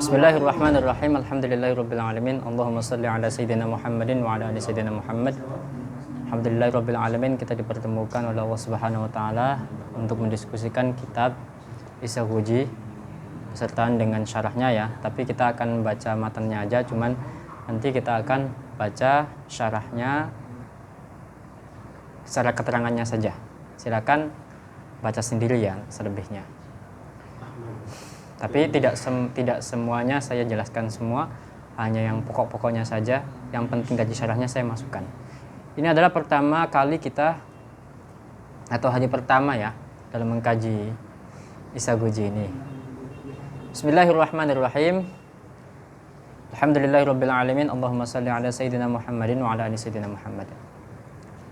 Bismillahirrahmanirrahim. Alhamdulillahirabbil alamin. Allahumma shalli ala sayyidina Muhammadin wa ala ali sayyidina Muhammad. Alhamdulillahirabbil alamin, kita dipertemukan oleh Allah Subhanahu wa taala untuk mendiskusikan kitab Isahuji besertaan dengan syarahnya ya. Tapi kita akan baca matanya aja, cuman nanti kita akan baca syarahnya secara keterangannya saja. Silakan baca sendiri ya selebihnya. Tapi tidak semuanya saya jelaskan semua, hanya yang pokok-pokoknya saja, yang penting dari syarahnya saya masukkan. Ini adalah pertama kali kita, atau hari pertama ya, dalam mengkaji Isahuji ini. Bismillahirrahmanirrahim. Alhamdulillahirabbil alamin. Allahumma shalli ala sayyidina Muhammadin wa ala ali sayyidina Muhammad.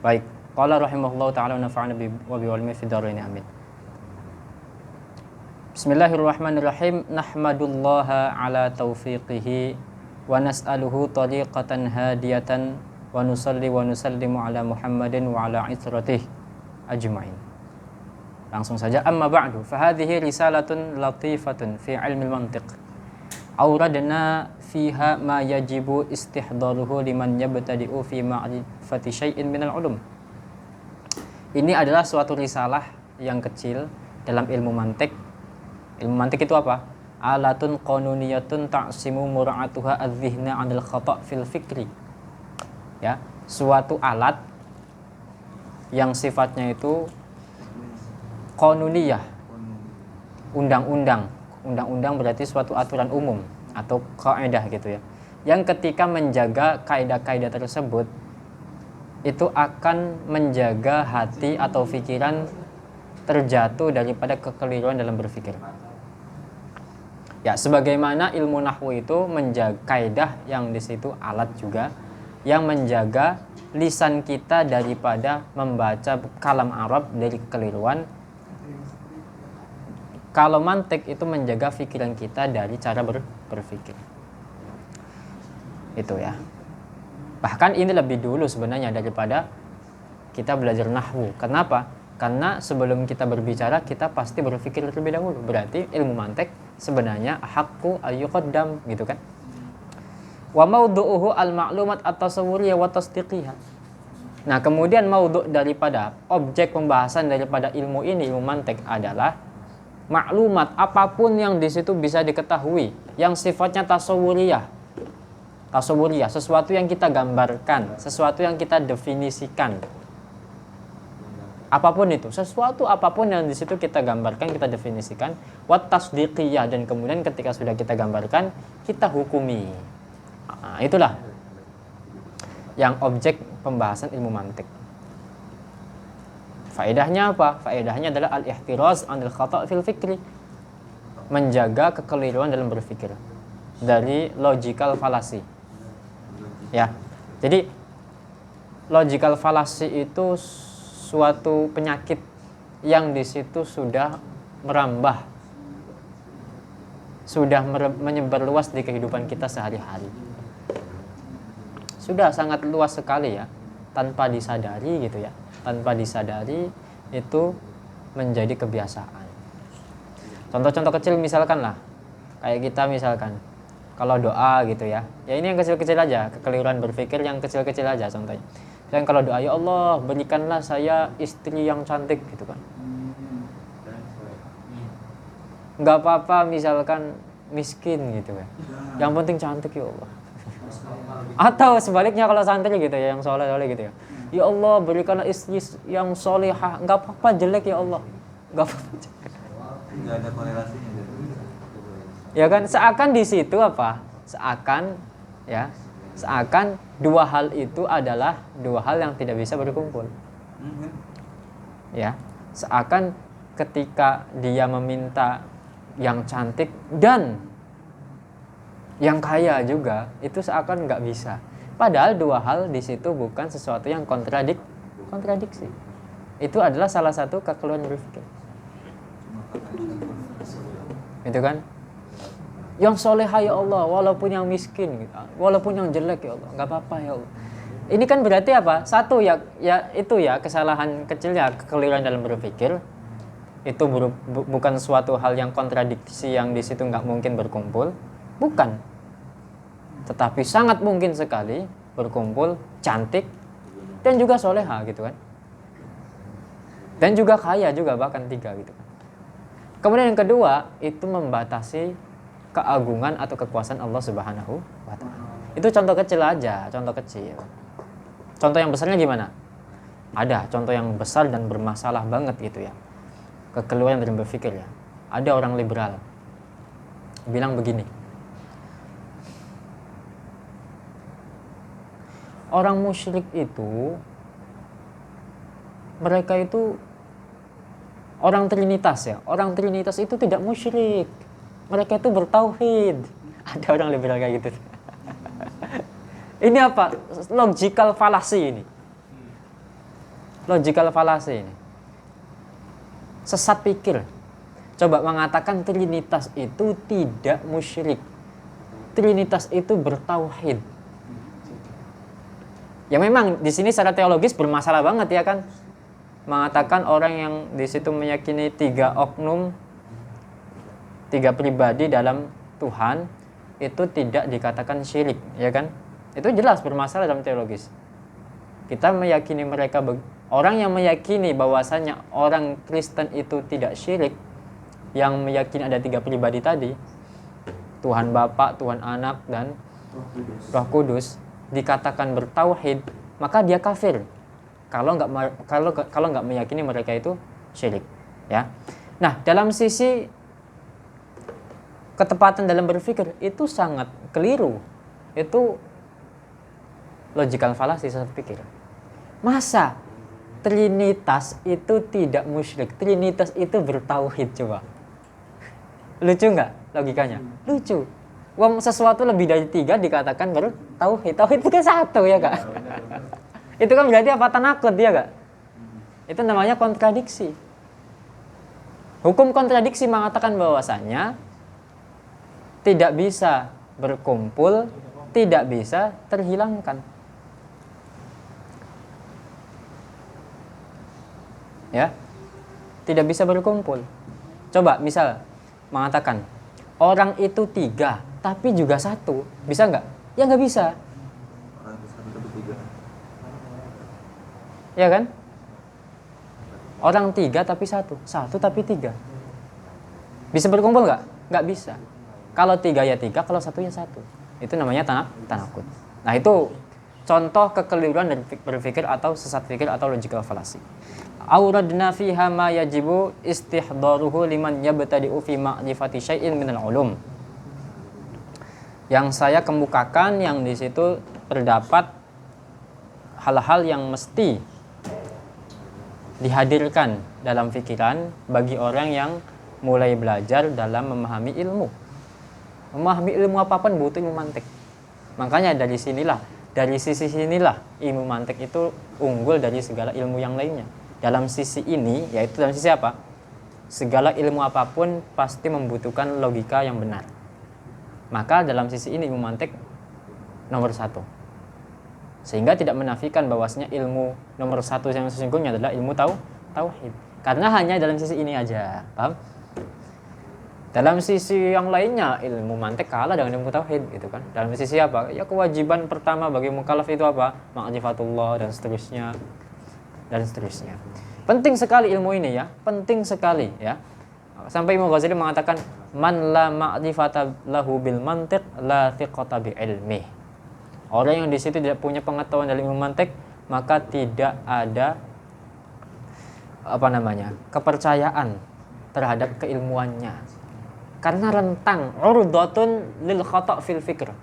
Baik, qala rahimahullahu ta'ala wa nafa'ana wa bi ilmihi fid dharain amin. Bismillahirrahmanirrahim. Nahmadullaha ala taufiqihi wa nas'aluhu tariqatan hadiyatan wa nusalli wa nusallimu ala Muhammadin wa ala itsratih ajma'in. Langsung saja, amma ba'du, fa hadhihi risalatun latifatun fi ilmil mantiq. Awradna fiha ma yajibu istihdaruhu liman yabtadi'u fi ma'rifati syai'in minal ulum. Ini adalah suatu risalah yang kecil dalam ilmu mantiq. Ilmu mantiq itu apa? Alatun qanuniyatun ta'simu mura'atuha adh-dhihna 'anil khata' fil fikri. Ya, suatu alat yang sifatnya itu qanuniyah. Undang-undang. Undang-undang berarti suatu aturan umum atau kaidah gitu ya. Yang ketika menjaga kaidah-kaidah tersebut itu akan menjaga hati atau pikiran terjatuh daripada kekeliruan dalam berpikir. Ya, sebagaimana ilmu nahwu itu menjaga kaidah yang di situ alat juga yang menjaga lisan kita daripada membaca kalam Arab dari kekeliruan. Kalau mantik itu menjaga pikiran kita dari cara berpikir. Itu ya. Bahkan ini lebih dulu sebenarnya daripada kita belajar nahwu. Kenapa? Karena sebelum kita berbicara, kita pasti berpikir terlebih dahulu. Berarti ilmu mantik sebenarnya haqqu ayyuqaddam gitu kan. Wa mawdu'uhu al-ma'lumat at-tasawwuriyah wa tasdiqiyah. Nah, kemudian maudhu' daripada objek pembahasan daripada ilmu ini, ilmu mantik adalah maklumat, apapun yang di situ bisa diketahui, yang sifatnya tasawwuriyah. Tasawwuriyah, sesuatu yang kita gambarkan, sesuatu yang kita definisikan. Apapun itu, sesuatu apapun yang di situ kita gambarkan, kita definisikan, wat tasdiqiyah, dan kemudian ketika sudah kita gambarkan, kita hukumi. Nah, itulah yang objek pembahasan ilmu mantik. Faedahnya apa? Faedahnya adalah al-ihtiraz 'anil khata' fil fikri. Menjaga kekeliruan dalam berpikir dari logical fallacy. Ya. Jadi logical fallacy itu suatu penyakit yang di situ sudah merambah, sudah menyebar luas di kehidupan kita sehari-hari. Sudah sangat luas sekali ya, tanpa disadari gitu ya. Tanpa disadari itu menjadi kebiasaan. Contoh-contoh kecil misalkan lah, kayak kita misalkan kalau doa gitu ya. Ya ini yang kecil-kecil aja, kekeliruan berpikir yang kecil-kecil aja contohnya. Dan kalau doa, ya Allah berikanlah saya istri yang cantik gitu kan. Nggak apa-apa misalkan miskin gitu kan. Yang penting cantik ya Allah. Atau sebaliknya kalau santri gitu ya, yang soleh-soleh gitu ya. Ya Allah berikanlah istri yang solehah. Nggak apa-apa jelek ya Allah. Nggak apa-apa jelek. Nggak ada korelasinya. Ya kan, seakan di situ apa? Seakan ya. Seakan dua hal itu adalah dua hal yang tidak bisa berkumpul. Ya, seakan ketika dia meminta yang cantik dan yang kaya juga, itu seakan nggak bisa. Padahal dua hal di situ bukan sesuatu yang kontradiksi. Itu adalah salah satu kekeliruan berpikir. Itu kan? Yang solehah ya Allah, walaupun yang miskin, walaupun yang jelek ya Allah, nggak apa-apa ya Allah. Ini kan berarti apa? Satu ya itu ya kesalahan kecilnya, kekeliruan dalam berpikir. itu bukan suatu hal yang kontradiksi yang di situ nggak mungkin berkumpul, bukan. Tetapi sangat mungkin sekali berkumpul cantik dan juga soleha gitu kan. Dan juga kaya juga, bahkan 3 gitu kan. Kemudian yang kedua, itu membatasi keagungan atau kekuasaan Allah Subhanahu wa Ta'ala. Itu contoh kecil aja, contoh kecil. Contoh yang besarnya gimana? Ada contoh yang besar dan bermasalah banget gitu ya. Kekeliruan dalam berpikir ya. Ada orang liberal bilang begini. Orang musyrik itu, mereka itu orang Trinitas ya. Orang Trinitas itu tidak musyrik. Mereka itu bertauhid. Ada orang liberal kayak gitu. Ini apa? Logical fallacy ini. Logical fallacy ini. Sesat pikir. Coba mengatakan Trinitas itu tidak musyrik. Trinitas itu bertauhid. Ya memang di sini secara teologis bermasalah banget ya kan. Mengatakan orang yang di situ meyakini 3 oknum, 3 pribadi dalam Tuhan itu tidak dikatakan syirik, ya kan? Itu jelas bermasalah dalam teologis. Kita meyakini mereka orang yang meyakini bahwasanya orang Kristen itu tidak syirik, yang meyakini ada 3 pribadi tadi, Tuhan Bapa, Tuhan Anak dan Roh Kudus, dikatakan bertauhid, maka dia kafir. Kalau nggak meyakini mereka itu syirik, ya. Nah, dalam sisi ketepatan dalam berpikir itu sangat keliru. Itu logical fallacy saya pikir. Masa Trinitas itu tidak musyrik? Trinitas itu bertauhid, coba. Lucu nggak logikanya? Lucu. Wong sesuatu lebih dari 3 dikatakan bertauhid. Tauhid itu kan 1 ya kak. Itu kan berarti apa? Tanakut ya kak. Itu namanya kontradiksi. Hukum kontradiksi mengatakan bahwasanya tidak bisa berkumpul, tidak bisa terhilangkan. Ya, tidak bisa berkumpul. Coba misal mengatakan orang itu 3 tapi juga 1, bisa nggak? Ya nggak bisa. Ya kan? Orang 3 tapi 1 tapi 3. Bisa berkumpul nggak? Nggak bisa. Kalau 3 ya 3, kalau 1 ya 1. Itu namanya tanakut. Nah itu contoh kekeliruan dari berpikir atau sesat pikir atau logical fallacy. Auradna fiha ma yajibu istihdaruhu liman yabtadi'u fi ma'rifati syai'in minal ulum. Yang saya kemukakan yang di situ terdapat hal-hal yang mesti dihadirkan dalam pikiran bagi orang yang mulai belajar dalam memahami ilmu. Memahami ilmu apapun butuh ilmu mantik. Makanya dari sisi sinilah ilmu mantik itu unggul dari segala ilmu yang lainnya. Dalam sisi ini, yaitu dalam sisi apa? Segala ilmu apapun pasti membutuhkan logika yang benar. Maka dalam sisi ini ilmu mantik nomor 1. Sehingga tidak menafikan bahwasanya ilmu nomor 1 yang sesungguhnya adalah ilmu tauhid. Karena hanya dalam sisi ini aja, paham? Dalam sisi yang lainnya ilmu mantik kalah dengan ilmu tauhid gitu kan. Dalam sisi apa? Ya kewajiban pertama bagi mukallaf itu apa? Ma'rifatullah dan seterusnya. Dan seterusnya. Penting sekali ilmu ini ya, penting sekali ya. Sampai Imam Ghazali mengatakan man la ma'rifata lahu bil mantiq la thiqata bi ilmi. Orang yang di situ tidak punya pengetahuan dalam ilmu mantik, maka tidak ada kepercayaan terhadap keilmuannya. Karena rentang urdatun lil khata' fil fikr.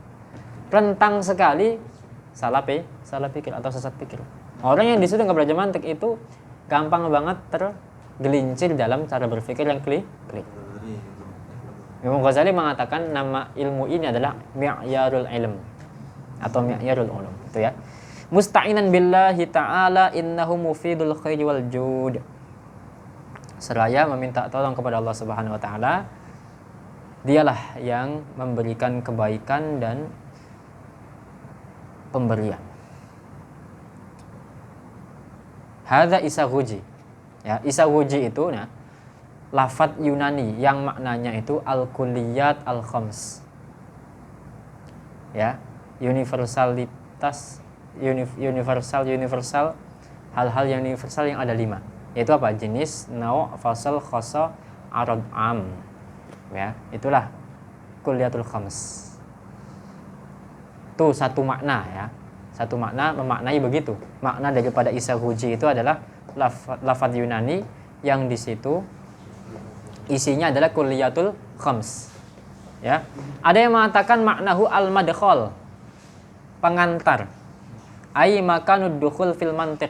Rentang sekali salah pikir atau sesat pikir. Orang yang di situ nggak belajar mantik itu gampang banget tergelincir dalam cara berpikir yang klik. Imam Ghazali mengatakan nama ilmu ini adalah mi'yarul ilm atau mi'yarul ulum, itu ya. Musta'inan billahi ta'ala innahu mufidul khairi wal jud. Seraya meminta tolong kepada Allah Subhanahu wa taala, dialah yang memberikan kebaikan dan pemberian. Hadza Isa Ghuji. Ya, Isa Ghuji itu lafadz Yunani yang maknanya itu al-kulliyat al-khams. Ya, universalitas, universal, hal-hal yang universal yang ada 5. Yaitu apa? Jenis, nau', fasal, khoso, arad, am. Ya, itulah kulliyatul khams. Itu satu makna ya. Satu makna memaknai begitu. Makna daripada isaguji itu adalah lafadz Yunani yang di situ isinya adalah kulliyatul khams. Ya. Ada yang mengatakan maknahu al-madkhal, pengantar. Ai makanud dukhul fil mantiq.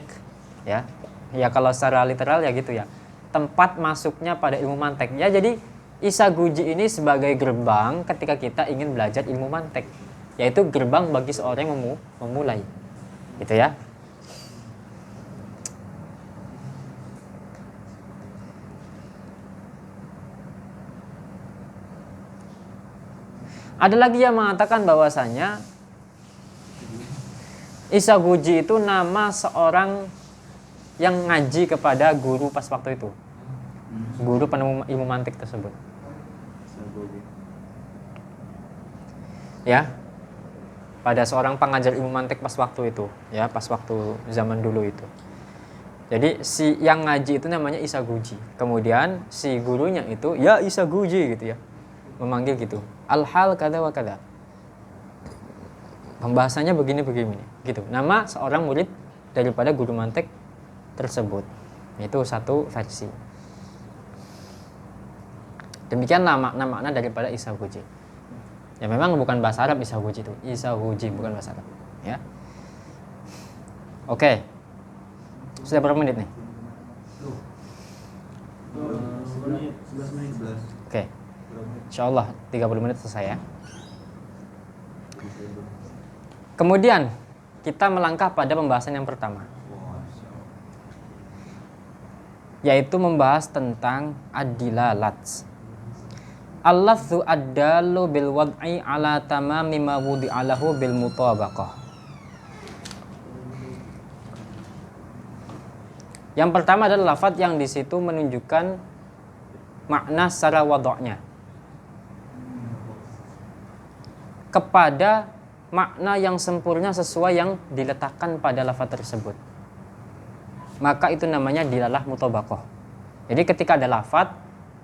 Ya. Ya kalau secara literal ya gitu ya. Tempat masuknya pada ilmu mantek. Ya jadi isaguji ini sebagai gerbang ketika kita ingin belajar ilmu mantek. Yaitu gerbang bagi seorang yang memulai. Gitu ya. Ada lagi yang mengatakan bahwasanya isaguji itu nama seorang yang ngaji kepada guru pas waktu itu. Guru penemu ilmu mantik tersebut. Ya. Pada seorang pengajar ilmu mantik pas waktu itu, ya, pas waktu zaman dulu itu. Jadi si yang ngaji itu namanya isaguji. Kemudian si gurunya itu ya isaguji gitu ya. Memanggil gitu. Al-hal kada wa kada. Pembahasannya begini gitu. Nama seorang murid daripada guru mantik tersebut. Itu satu versi. Demikianlah makna-makna daripada isaguji. Ya memang bukan bahasa Arab isaguji itu. Isaguji bukan bahasa Arab, ya. Oke. Sudah berapa menit nih? 11 menit. Oke. Insyaallah 30 menit selesai ya. Kemudian kita melangkah pada pembahasan yang pertama. Yaitu membahas tentang ad-dilalat. Al-lafzu ad-dallu bil wad'i ala tamami ma wudi'alahu bil mutabaqah. Yang pertama adalah lafaz yang di situ menunjukkan makna secara wad'nya kepada makna yang sempurna sesuai yang diletakkan pada lafaz tersebut. Maka itu namanya dilalah mutabaqah. Jadi ketika ada lafaz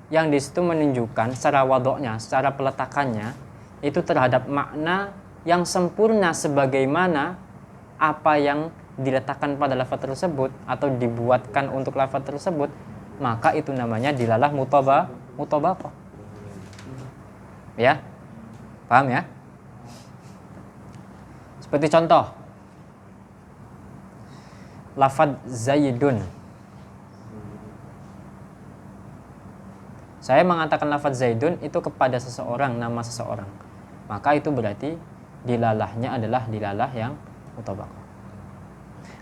yang di situ menunjukkan secara wadoknya, secara peletakannya itu terhadap makna yang sempurna sebagaimana apa yang diletakkan pada lafaz tersebut atau dibuatkan untuk lafaz tersebut, maka itu namanya dilalah mutabaqah. Ya. Paham ya? Seperti contoh lafaz Zaidun. Saya mengatakan lafaz Zaidun itu kepada seseorang, nama seseorang. Maka itu berarti dilalahnya adalah dilalah yang mutabaqah.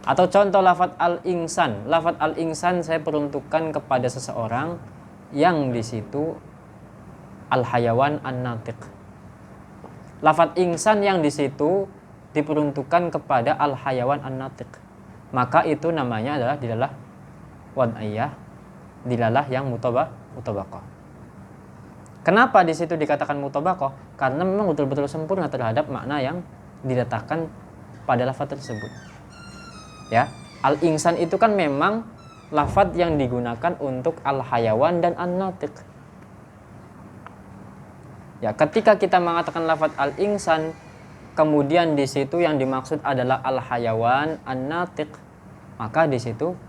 Atau contoh lafaz al-insan. Lafaz al-insan saya peruntukkan kepada seseorang yang di situ al-hayawan an-natiq. Lafaz insan yang di situ diperuntukkan kepada al-hayawan an-natiq. Maka itu namanya adalah dilalah wad'iyah, dilalah yang mutabaqah. Kenapa di situ dikatakan mutabaqah? Karena memang betul-betul sempurna terhadap makna yang diletakkan pada lafaz tersebut. Ya, al-insan itu kan memang lafaz yang digunakan untuk al-hayawan dan an-natiq. Ya, ketika kita mengatakan lafaz al-insan, kemudian di situ yang dimaksud adalah al-hayawan an-natiq, maka di situ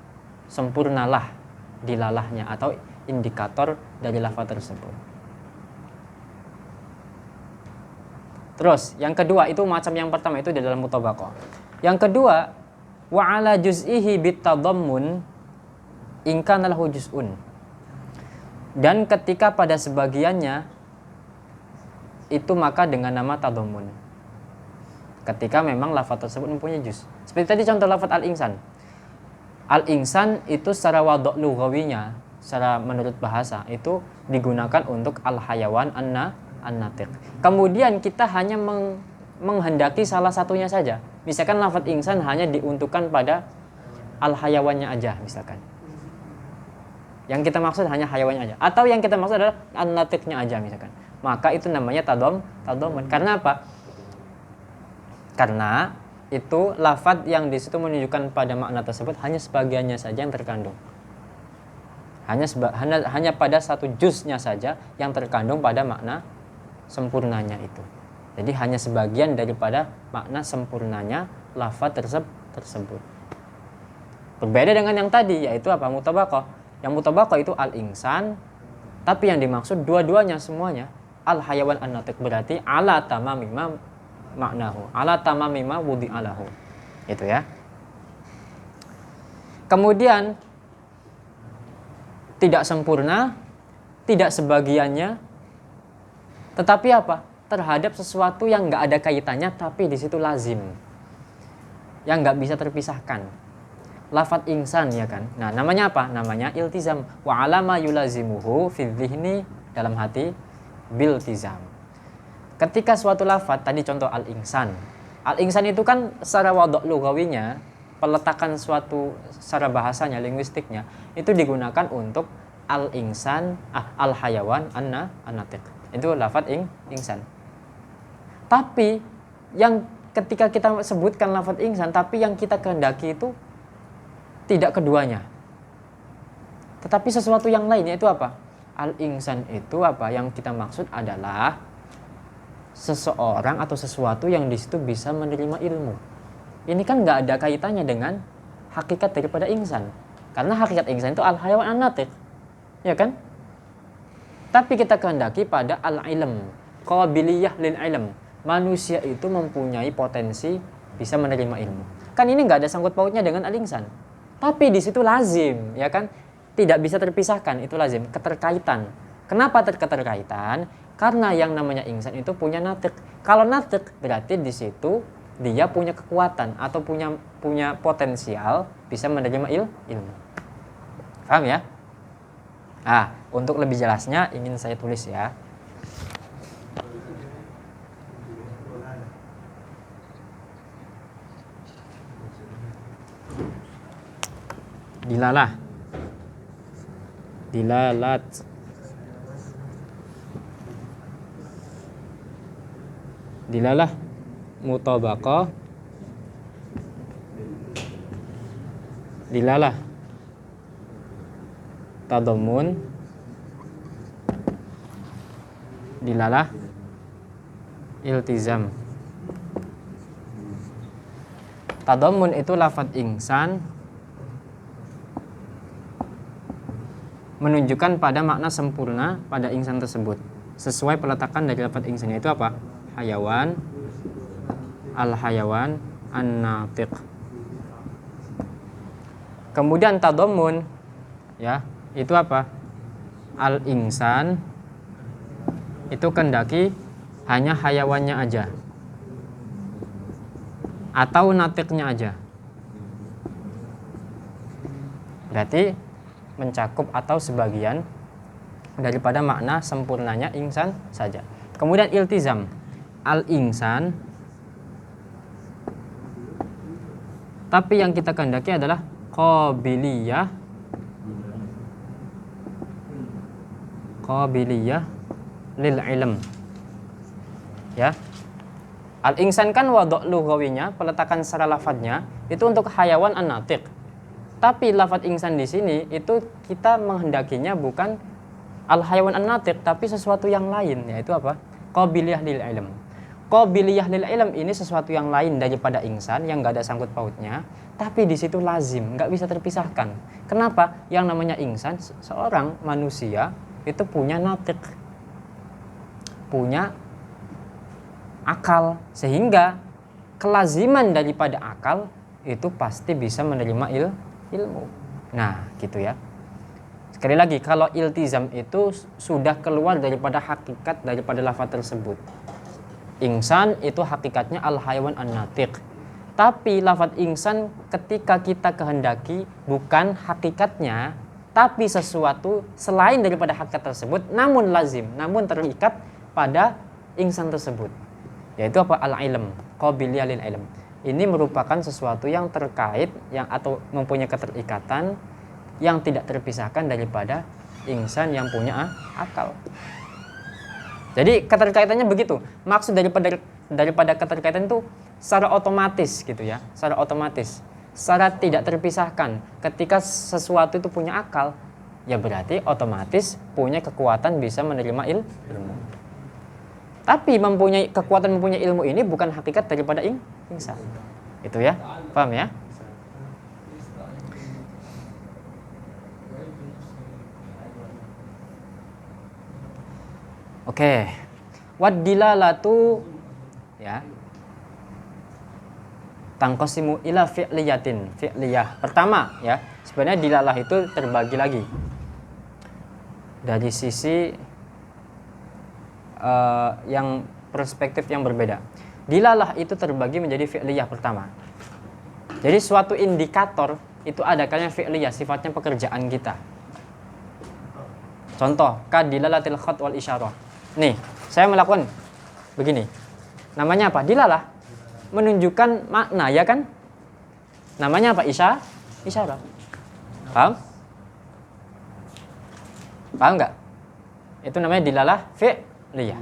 sempurnalah dilalahnya atau indikator dari lafaz tersebut. Terus yang kedua itu macam yang pertama itu di dalam mutabaqah. Yang kedua wa ala juz'ihi bitadammun in kana lahu juz'un. Dan ketika pada sebagiannya itu maka dengan nama tadammun. Ketika memang lafaz tersebut mempunyai juz. Seperti tadi contoh lafaz al-insan. Al-insan itu secara wadok lughawinya, secara menurut bahasa itu digunakan untuk al-hayawan an-natiq. Kemudian kita hanya menghendaki salah satunya saja. Misalkan lafaz insan hanya diuntukkan pada al-hayawannya aja misalkan. Yang kita maksud hanya hayawannya aja, atau yang kita maksud adalah an-natiqnya aja misalkan, maka itu namanya tadammun. Karena apa? Karena itu lafadz yang di situ menunjukkan pada makna tersebut hanya sebagiannya saja yang terkandung. Hanya pada satu juznya saja yang terkandung pada makna sempurnanya itu. Jadi hanya sebagian daripada makna sempurnanya lafadz tersebut. Berbeda dengan yang tadi, yaitu apa? Mutabaqah. Yang mutabaqah itu al-insan, tapi yang dimaksud dua-duanya semuanya al-hayawan an-natiq, berarti ala tamamima maknahu, ala tamamima wudi'alahu. Itu ya. Kemudian tidak sempurna, tidak sebagiannya, tetapi apa? Terhadap sesuatu yang nggak ada kaitannya, tapi di situ lazim, yang nggak bisa terpisahkan. Lafadz insan ya kan. Nah, namanya apa? Namanya iltizam. Wa alama yulazimuhu fi dzihni, dalam hati, biltizam. Ketika suatu lafadz tadi contoh al-insan. Al-insan itu kan secara wadhu lugawinya, peletakan suatu secara bahasanya, linguistiknya, itu digunakan untuk al-insan, al-hayawan, an-natiq. Itu lafadz insan. Tapi yang ketika kita sebutkan lafadz insan, tapi yang kita kehendaki itu tidak keduanya, tetapi sesuatu yang lainnya. Itu apa? Al-insan itu apa? Yang kita maksud adalah seseorang atau sesuatu yang di situ bisa menerima ilmu. Ini kan nggak ada kaitannya dengan hakikat daripada insan, karena hakikat insan itu al-hayawan an-natiq, ya kan? Tapi kita kehendaki pada al-ilm, qabiliyah lil ilm. Manusia itu mempunyai potensi bisa menerima ilmu. Kan ini nggak ada sangkut pautnya dengan al-insan. Tapi di situ lazim, ya kan? Tidak bisa terpisahkan, itu lazim, keterkaitan. Kenapa keterkaitan? Karena yang namanya insan itu punya natiq. Kalau natiq berarti di situ dia punya kekuatan atau punya potensial bisa menerima ilmu. Paham ya? Untuk lebih jelasnya ingin saya tulis ya. Dilalat, dilalah mutabaqah, dilalah tadammun, dilalah iltizam. Tadammun itu lafadz insan menunjukkan pada makna sempurna pada insan tersebut sesuai peletakan dari lafadz insan, yaitu apa? Hayawan, al-hayawan an-natiq. Kemudian tadammun ya, itu apa? Al-insan itu kendaki hanya hayawannya aja atau natiqnya aja. Berarti mencakup atau sebagian daripada makna sempurnanya insan saja. Kemudian iltizam, al-insan, tapi yang kita kehendaki adalah qabiliyah lil ilm. Ya. Al-insan kan wadhu lughawinya, peletakan secara lafadznya itu untuk hayawan an-natiq. Tapi lafadz insan di sini itu kita menghendakinya bukan al-hayawan an-natiq, tapi sesuatu yang lain, yaitu apa? Qabiliyah lil ilm. Qabiliyah lil ilm ini sesuatu yang lain daripada insan yang nggak ada sangkut pautnya, tapi di situ lazim, nggak bisa terpisahkan. Kenapa? Yang namanya insan, seorang manusia itu punya natiq, punya akal, sehingga kelaziman daripada akal itu pasti bisa menerima ilmu. Nah, gitu ya. Sekali lagi, kalau iltizam itu sudah keluar daripada hakikat daripada lafaz tersebut. Insan itu hakikatnya al-hayawan an-natiq. Tapi lafaz insan ketika kita kehendaki bukan hakikatnya, tapi sesuatu selain daripada hakikat tersebut, namun lazim, namun terikat pada insan tersebut. Yaitu apa? Al-ilm, qabiliyah lil ilm. Ini merupakan sesuatu yang terkait yang atau mempunyai keterikatan yang tidak terpisahkan daripada insan yang punya akal. Jadi keterkaitannya begitu. Maksud daripada keterkaitan itu secara otomatis gitu ya, secara otomatis, secara tidak terpisahkan. Ketika sesuatu itu punya akal, ya berarti otomatis punya kekuatan bisa menerima ilmu. Tapi kekuatan mempunyai ilmu ini bukan hakikat daripada insan. Itu ya, paham ya? Oke. Wadilalatu ya. Tangqasimu ila fi'liyah. Pertama ya, sebenarnya dilalah itu terbagi lagi. Dari sisi yang perspektif yang berbeda. Dilalah itu terbagi menjadi fi'liyah pertama. Jadi suatu indikator itu ada kalanya fi'liyah, sifatnya pekerjaan kita. Contoh, kadilalatil khat wal isyarah. Nih, saya melakukan begini. Namanya apa? Dilalah. Menunjukkan makna, ya kan? Namanya apa? Isyarah. Paham? Paham nggak? Itu namanya dilalah fi'liyah.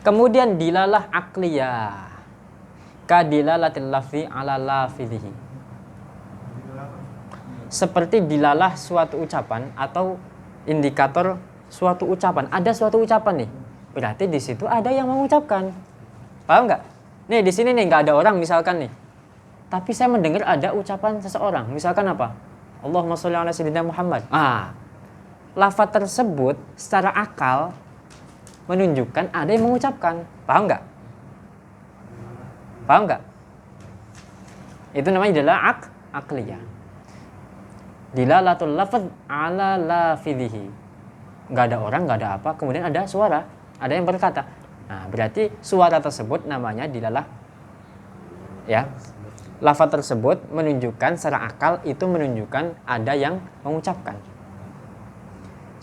Kemudian dilalah akliyah. Kadilalatil lafzi ala lafidhihi. Seperti dilalah suatu ucapan atau indikator suatu ucapan. Ada suatu ucapan nih. Berarti di situ ada yang mengucapkan. Paham nggak? Nih di sini nih nggak ada orang misalkan nih. Tapi saya mendengar ada ucapan seseorang. Misalkan apa? Allahumma sholli ala sayyidina Muhammad. Lafaz tersebut secara akal menunjukkan ada yang mengucapkan. Paham nggak? Paham nggak? Itu namanya adalah akliyah. Dilalatul lafaz ala lafidhihi. Nggak ada orang, nggak ada apa, kemudian ada suara, ada yang berkata. Nah, berarti suara tersebut namanya dilalah. Ya, lafaz tersebut menunjukkan secara akal itu menunjukkan ada yang mengucapkan.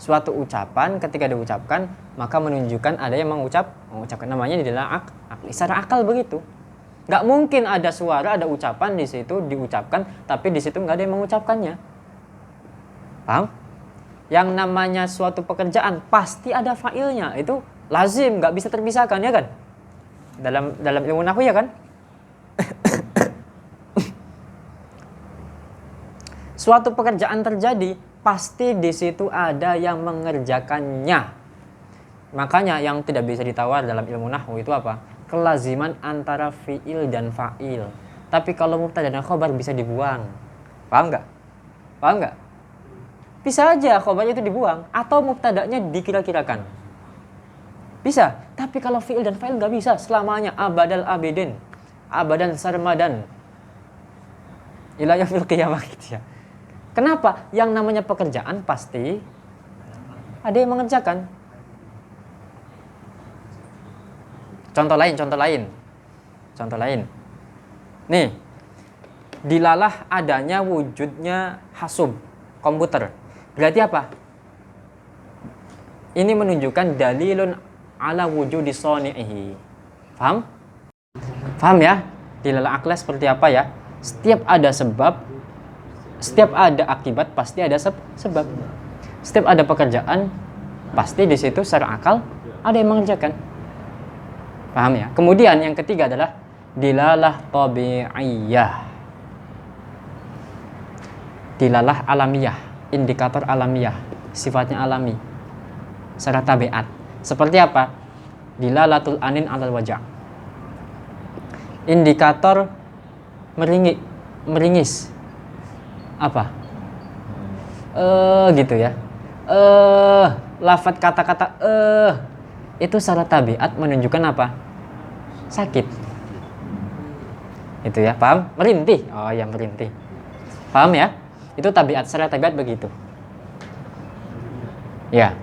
Suatu ucapan ketika diucapkan maka menunjukkan ada yang mengucapkan. Namanya dilalah akli. Secara akal begitu. Nggak mungkin ada suara, ada ucapan di situ diucapkan, tapi di situ nggak ada yang mengucapkannya. Paham? Yang namanya suatu pekerjaan pasti ada fa'ilnya, itu lazim, nggak bisa terpisahkan, ya kan? Dalam ilmu nahwu, ya kan? Suatu pekerjaan terjadi, pasti di situ ada yang mengerjakannya. Makanya yang tidak bisa ditawar dalam ilmu nahwu itu apa? Kelaziman antara fi'il dan fa'il. Tapi kalau mubtada dan khobar bisa dibuang. Paham nggak? Paham nggak? Bisa aja khobarnya itu dibuang atau mubtadanya dikira-kirakan. Bisa. Tapi kalau fi'il dan fa'il nggak bisa selamanya. Abadal abidin, abadan sarmadan, ila yaumil qiyamah gitu ya. Kenapa? Yang namanya pekerjaan pasti ada yang mengerjakan. Contoh lain. Nih, dilalah adanya wujudnya hasub, komputer. Berarti apa? Ini menunjukkan dalilun ala wujudi soni'ihi. Paham? Paham ya? Dilalah akla seperti apa ya? Setiap ada sebab, setiap ada akibat, pasti ada sebab. Setiap ada pekerjaan, pasti di situ secara akal ada yang mengerjakan. Paham ya? Kemudian yang ketiga adalah dilalah tabi'iyah. Dilalah alamiah, indikator alamiah, sifatnya alami, secara tabiat. Seperti apa? Dilalatul anin alal wajah. Indikator meringis. Apa? Gitu ya. Lafaz kata-kata itu secara tabiat menunjukkan apa? Sakit. Itu ya, paham? Merintih. Oh ya, merintih. Paham ya? Itu tabiat, secara tabiat begitu. Ya.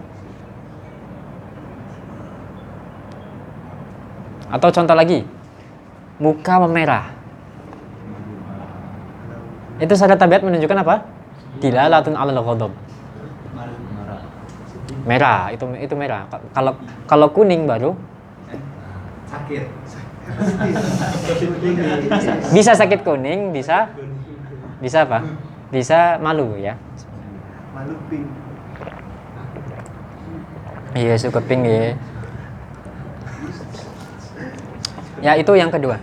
Atau contoh lagi. Muka memerah. Itu secara tabiat menunjukkan apa? Dilalatun alal ghadab. Merah, itu merah. Kalau kuning baru sakit. Bisa sakit kuning, bisa apa? Bisa malu ya. Malu pink. Iya, suka pink ya. Ya, itu yang kedua.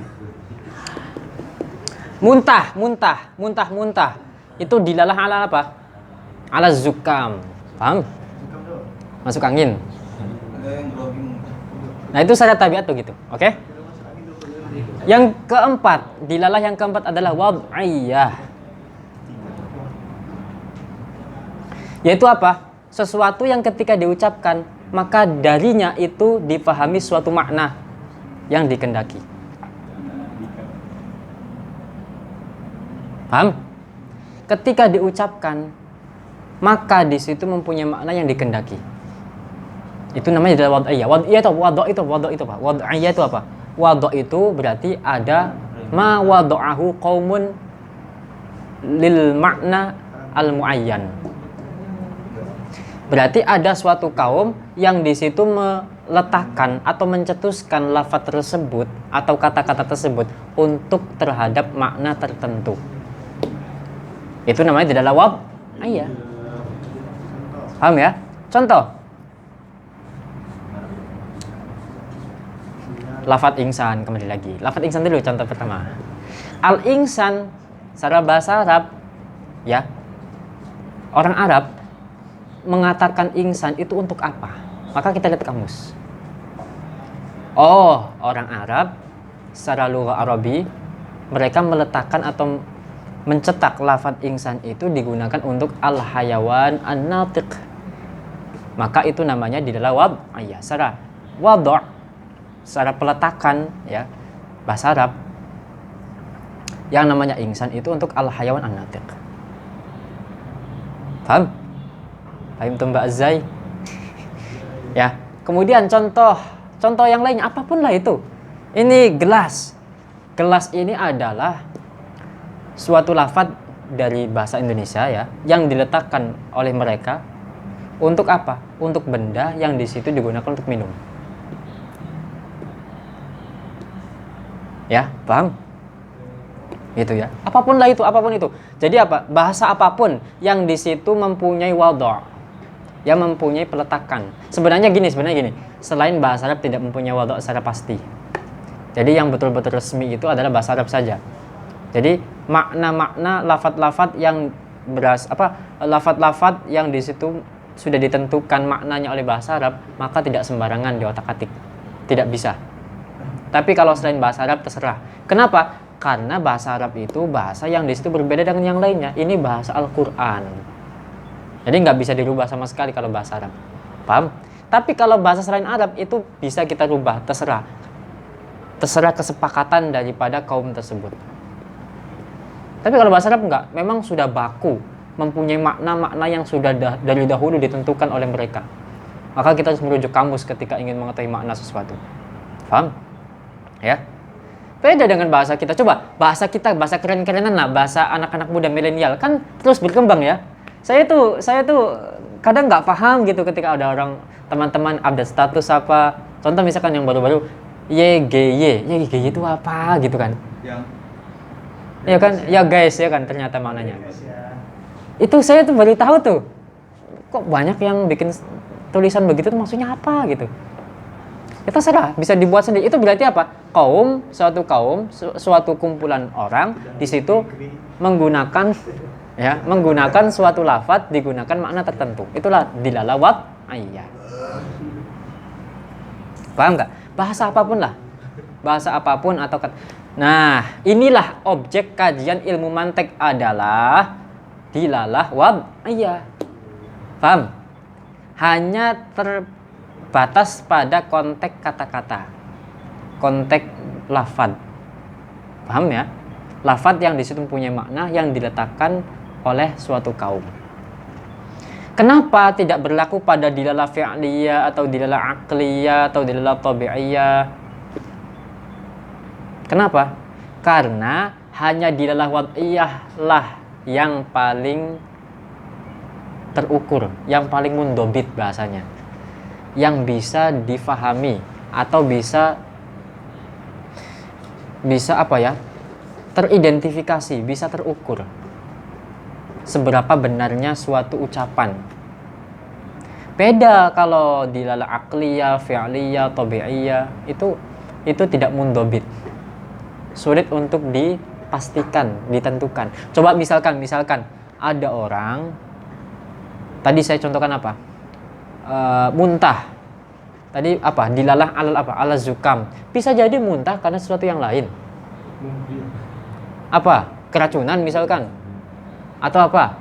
Muntah. Itu dilalah ala apa? Ala zukam. Paham? Masuk angin. Nah, itu syarat tabiat tuh gitu. Oke? Yang keempat, dilalah yang keempat adalah wad'iyah. Yaitu apa? Sesuatu yang ketika diucapkan, maka darinya itu dipahami suatu makna yang dikehendaki. Paham? Ketika diucapkan, maka di situ mempunyai makna yang dikehendaki. Itu namanya adalah wad'iyah. Wad'iyah itu apa? Wad'iyah itu apa? Wad'a itu berarti ada ma wada'ahu qaumun lil makna al muayyan. Berarti ada suatu kaum yang di situ meletakkan atau mencetuskan lafaz tersebut atau kata-kata tersebut untuk terhadap makna tertentu. Itu namanya adalah wad'iyah. Paham ya? Contoh. Lafaz insan, kembali lagi. Lafaz insan dulu contoh pertama. Al-insan secara bahasa Arab ya. Orang Arab mengatakan insan itu untuk apa? Maka kita lihat kamus. Oh, orang Arab secara lugha Arabi mereka meletakkan atau mencetak lafaz insan itu digunakan untuk al-hayawan an-natiq. Maka itu namanya di dalam wad'iyah. Secara wad'a, secara peletakan ya bahasa Arab yang namanya insan itu untuk al-hayawan an-natiq. Paham? Paham tuh Mbak Azai? Ya. Kemudian contoh yang lainnya apapun lah itu. Ini gelas. Gelas ini adalah suatu lafaz dari bahasa Indonesia ya yang diletakkan oleh mereka untuk apa? Untuk benda yang di situ digunakan untuk minum. Ya, paham? Gitu ya. Apapun lah itu, apapun itu. Jadi apa? Bahasa apapun yang di situ mempunyai wadha', yang mempunyai peletakan. Sebenarnya gini. Selain bahasa Arab tidak mempunyai wadha' secara pasti. Jadi yang betul-betul resmi itu adalah bahasa Arab saja. Jadi makna-makna lafaz-lafaz yang lafaz-lafaz yang di situ sudah ditentukan maknanya oleh bahasa Arab, maka tidak sembarangan di otak-atik. Tidak bisa. Tapi kalau selain bahasa Arab terserah. Kenapa? Karena bahasa Arab itu bahasa yang di situ berbeda dengan yang lainnya. Ini bahasa Al-Qur'an. Jadi nggak bisa dirubah sama sekali kalau bahasa Arab. Paham? Tapi kalau bahasa selain Arab itu bisa kita rubah, terserah. Terserah kesepakatan daripada kaum tersebut. Tapi kalau bahasa Arab enggak, memang sudah baku, mempunyai makna-makna yang sudah dari dahulu ditentukan oleh mereka. Maka kita harus merujuk kamus ketika ingin mengetahui makna sesuatu. Paham? Ya. Beda dengan bahasa kita. Coba bahasa kita, bahasa keren-kerenan lah, bahasa anak-anak muda milenial kan terus berkembang ya. Saya tuh kadang nggak paham gitu ketika ada orang teman-teman update status apa. Contoh misalkan yang baru-baru YGY itu apa gitu kan? Ya kan, ya guys ya kan ternyata maknanya. Itu saya tuh baru tahu tuh. Kok banyak yang bikin tulisan begitu tuh maksudnya apa gitu. Kita serah, bisa dibuat sendiri. Itu berarti apa? Suatu kumpulan orang di situ menggunakan suatu lafaz digunakan makna tertentu. Itulah dilalah wad'iyah. Paham enggak? Bahasa apapun lah. Bahasa apapun atau nah, inilah objek kajian ilmu mantik adalah dilalah wad'iyah. Paham? Hanya terbatas pada konteks kata-kata. Konteks lafaz. Paham ya? Lafaz yang di situ mempunyai makna yang diletakkan oleh suatu kaum. Kenapa tidak berlaku pada dilalah fi'liyah atau dilalah aqliyah atau dilalah tabi'iyah? Kenapa? Karena hanya dilalah wad'iyah lah yang paling terukur, yang paling mundobit bahasanya, yang bisa difahami atau bisa teridentifikasi, bisa terukur. seberapa benarnya suatu ucapan. Beda kalau dilalah akliyah, fi'liyah, tabi'iyah, itu tidak mundobit. Sulit untuk dipastikan, ditentukan. Coba misalkan ada orang, tadi saya contohkan apa? Muntah. Tadi apa? Dilalah alal apa? Alal zukam. Bisa jadi muntah karena sesuatu yang lain. Apa? Keracunan misalkan. Atau apa?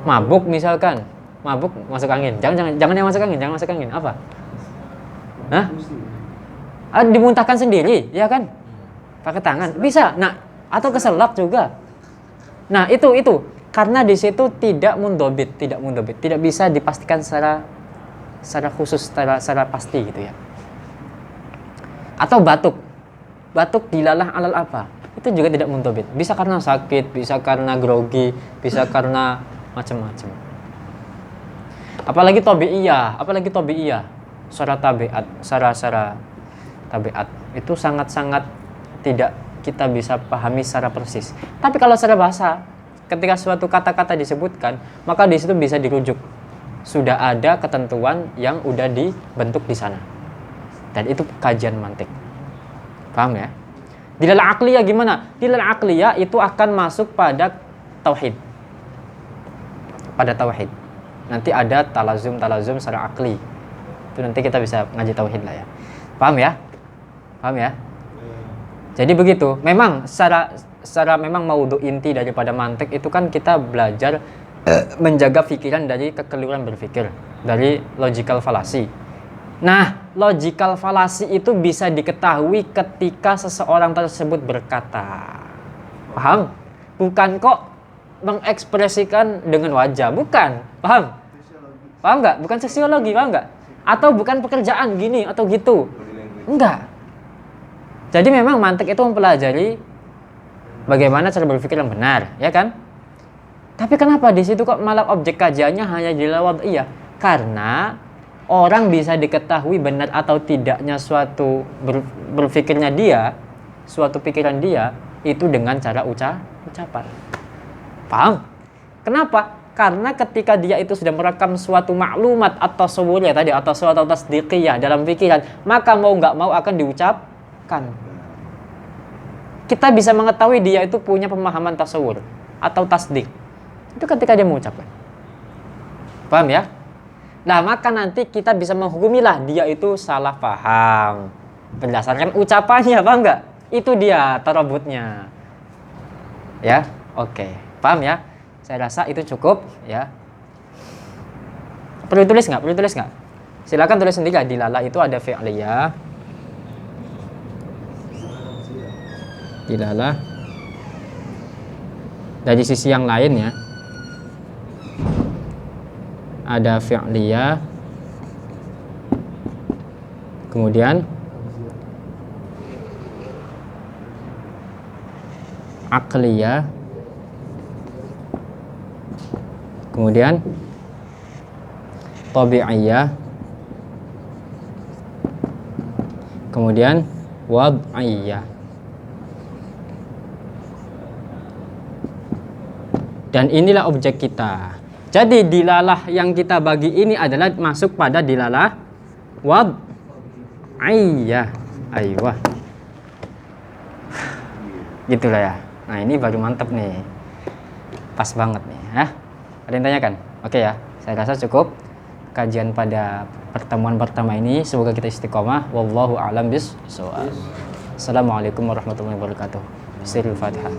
Mabuk misalkan. Mabuk masuk angin. Jangan yang masuk angin, jangan masuk angin. Apa? Hah? Dimuntahkan sendiri, ya kan? Pakai tangan. Bisa. Nah, atau keselak juga. Nah, itu karena di situ tidak mundobit. Tidak bisa dipastikan secara khusus, secara pasti gitu ya. Atau batuk dilalah alal apa? Itu juga tidak mundobit. Bisa karena sakit, bisa karena grogi, bisa karena macam-macam. Apalagi tabi'iyah, secara tabiat itu sangat-sangat tidak kita bisa pahami secara persis. Tapi kalau secara bahasa, ketika suatu kata-kata disebutkan, maka di situ bisa dirujuk. Sudah ada ketentuan yang udah dibentuk di sana. Dan itu kajian mantik. Paham ya? Dilalah akliyah gimana? Dilalah akliyah itu akan masuk pada tauhid. Nanti ada talazum secara akli. Itu nanti kita bisa ngaji tauhid lah ya. Paham ya? Jadi begitu. Memang secara memang maudhu inti daripada mantik itu kan kita belajar menjaga pikiran dari kekeliruan berpikir, dari logical fallacy. Nah, logical fallacy itu bisa diketahui ketika seseorang tersebut berkata. Paham? Bukan kok mengekspresikan dengan wajah, bukan. Paham nggak? Bukan sosiologi, paham nggak? Atau bukan pekerjaan gini atau gitu. Enggak. Jadi memang mantik itu mempelajari bagaimana cara berpikir yang benar, ya kan? Tapi kenapa di situ kok malah objek kajiannya hanya dilawat? Iya, karena orang bisa diketahui benar atau tidaknya suatu berpikirnya dia, suatu pikiran dia itu dengan cara ucapan. Paham? Kenapa? Karena ketika dia itu sudah merekam suatu maklumat atau tasawwuriyah tadi atau suatu tasdiqiyah dalam pikiran, maka mau nggak mau akan diucapkan. Kita bisa mengetahui dia itu punya pemahaman tasawur atau tasdik. Itu ketika dia mengucapkan. Paham ya? Nah, maka nanti kita bisa menghukumilah dia itu salah paham berdasarkan ucapannya, paham nggak? Itu dia tarabutnya. Ya, oke. Paham ya? Saya rasa itu cukup ya. Perlu tulis nggak? Silakan tulis sendiri. Dilalah itu ada fi'liyah. Dilalah dari sisi yang lain ya. Ada fi'liyah. Kemudian akliyah. Kemudian tabi'iyah. Kemudian wad'iyah. Dan inilah objek kita. Jadi dilalah yang kita bagi ini adalah masuk pada dilalah wad'iyah. Aiyah. Gitulah ya. Nah, ini baru mantep nih. Pas banget nih, ya. Ada yang tanyakan? Oke ya. Saya rasa cukup kajian pada pertemuan pertama ini. Semoga kita istiqomah. Wallahu a'lam bishawab. Assalamualaikum warahmatullahi wabarakatuh. Sirul Fatihah.